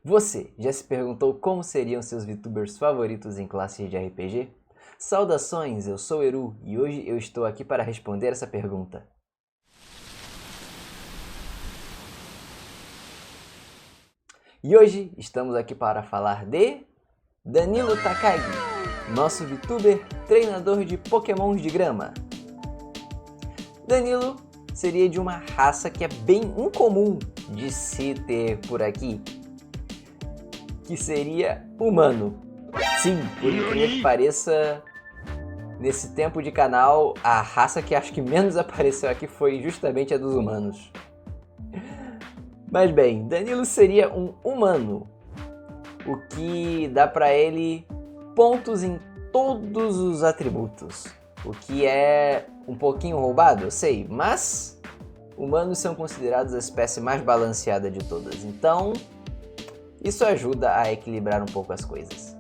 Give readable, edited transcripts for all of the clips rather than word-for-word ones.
Você já se perguntou como seriam seus VTubers favoritos em classes de RPG? Saudações, eu sou Eru e hoje eu estou aqui para responder essa pergunta. E hoje estamos aqui para falar de Danilo Takagi, nosso VTuber treinador de Pokémons de grama. Danilo seria de uma raça que é bem incomum de se ter por aqui, que seria humano. Sim, por incrível que pareça, nesse tempo de canal, a raça que acho que menos apareceu aqui foi justamente a dos humanos. Mas bem, Danilo seria um humano, o que dá pra ele pontos em todos os atributos, o que é um pouquinho roubado, eu sei, mas humanos são considerados a espécie mais balanceada de todas, então isso ajuda a equilibrar um pouco as coisas.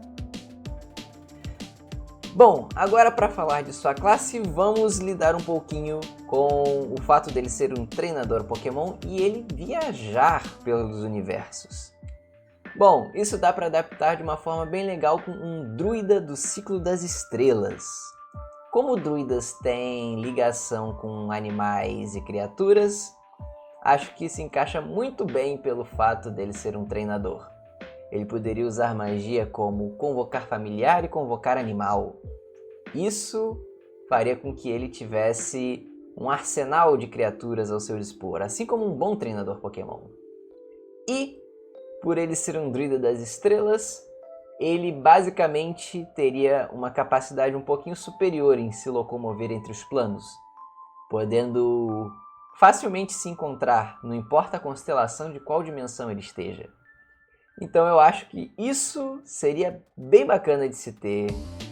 Bom, agora para falar de sua classe, vamos lidar um pouquinho com o fato dele ser um treinador Pokémon e ele viajar pelos universos. Bom, isso dá para adaptar de uma forma bem legal com um druida do ciclo das estrelas. Como druidas têm ligação com animais e criaturas, acho que se encaixa muito bem pelo fato dele ser um treinador. Ele poderia usar magia como convocar familiar e convocar animal. Isso faria com que ele tivesse um arsenal de criaturas ao seu dispor, assim como um bom treinador Pokémon. E, por ele ser um druida das estrelas, ele basicamente teria uma capacidade um pouquinho superior em se locomover entre os planos, podendo facilmente se encontrar, não importa a constelação de qual dimensão ele esteja. Então eu acho que isso seria bem bacana de se ter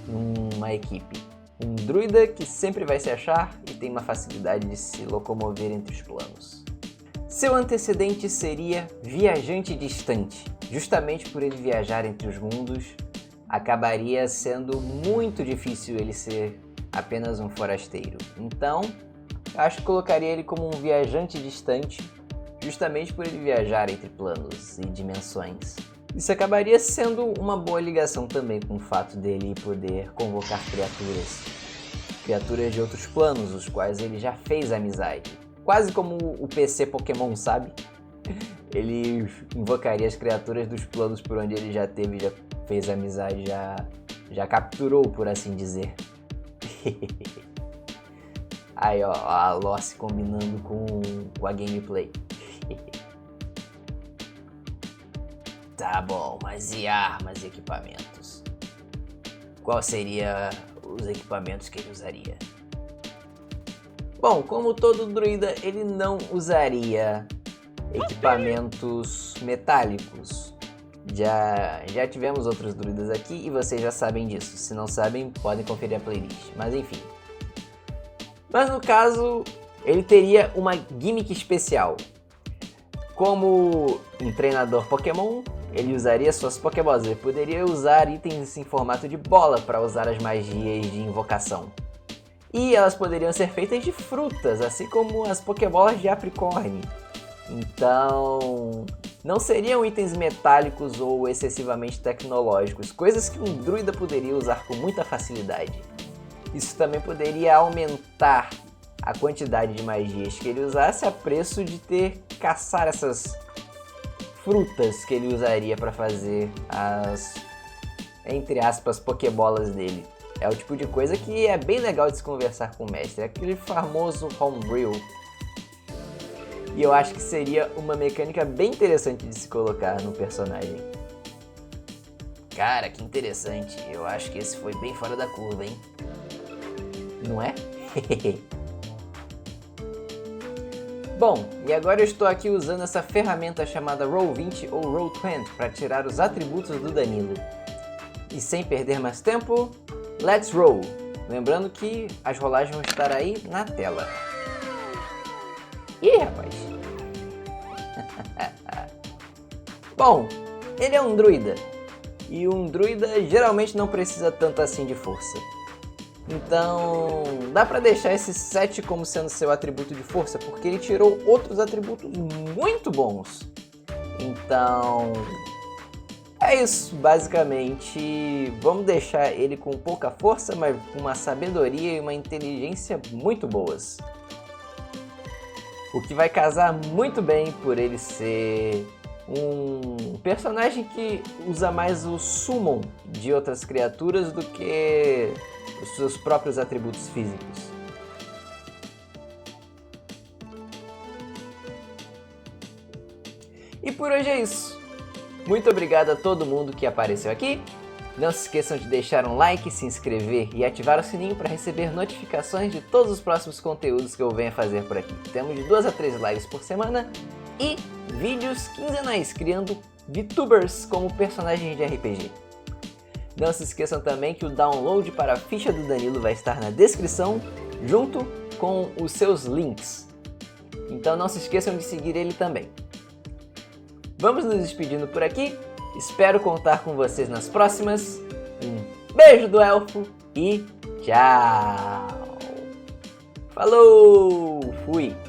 numa equipe. Um druida que sempre vai se achar e tem uma facilidade de se locomover entre os planos. Seu antecedente seria Viajante Distante. Justamente por ele viajar entre os mundos, acabaria sendo muito difícil ele ser apenas um forasteiro. Então, eu acho que colocaria ele como um viajante distante, justamente por ele viajar entre planos e dimensões. Isso acabaria sendo uma boa ligação também com o fato dele poder convocar criaturas de outros planos, os quais ele já fez amizade. Quase como o PC Pokémon, sabe? Ele invocaria as criaturas dos planos por onde ele já fez amizade, já capturou, por assim dizer. Aí ó, a Lost combinando com a gameplay. Tá bom, mas e armas e equipamentos? Qual seria os equipamentos que ele usaria? Bom, como todo druida, ele não usaria equipamentos metálicos. Já tivemos outros druidas aqui e vocês já sabem disso. Se não sabem, podem conferir a playlist. Mas enfim. Mas no caso, ele teria uma gimmick especial. Como um treinador Pokémon, ele usaria suas Pokéballs. Ele poderia usar itens em formato de bola para usar as magias de invocação. E elas poderiam ser feitas de frutas, assim como as Pokébolas de Apricorn. Então, não seriam itens metálicos ou excessivamente tecnológicos, coisas que um druida poderia usar com muita facilidade. Isso também poderia aumentar a quantidade de magias que ele usasse a preço de ter que caçar essas frutas que ele usaria para fazer as, entre aspas, Pokébolas dele. É o tipo de coisa que é bem legal de se conversar com o mestre, é aquele famoso homebrew. E eu acho que seria uma mecânica bem interessante de se colocar no personagem. Cara, que interessante. Eu acho que esse foi bem fora da curva, hein? Não é? Bom, e agora eu estou aqui usando essa ferramenta chamada Roll20 ou Roll20 para tirar os atributos do Danilo. E sem perder mais tempo, let's roll! Lembrando que as rolagens vão estar aí na tela. Ih, rapaz! Bom, ele é um druida. E um druida geralmente não precisa tanto assim de força. Então, dá pra deixar esse 7 como sendo seu atributo de força, porque ele tirou outros atributos muito bons. Então, É isso, basicamente. Vamos deixar ele com pouca força, mas com uma sabedoria e uma inteligência muito boas. O que vai casar muito bem por ele ser um personagem que usa mais o summon de outras criaturas do que os seus próprios atributos físicos. E por hoje é isso. Muito obrigado a todo mundo que apareceu aqui. Não se esqueçam de deixar um like, se inscrever e ativar o sininho para receber notificações de todos os próximos conteúdos que eu venho a fazer por aqui. Temos de 2 a 3 lives por semana e vídeos quinzenais criando VTubers como personagens de RPG. Não se esqueçam também que o download para a ficha do Danilo vai estar na descrição, junto com os seus links. Então não se esqueçam de seguir ele também. Vamos nos despedindo por aqui. Espero contar com vocês nas próximas. Um beijo do Elfo e tchau! Falou! Fui!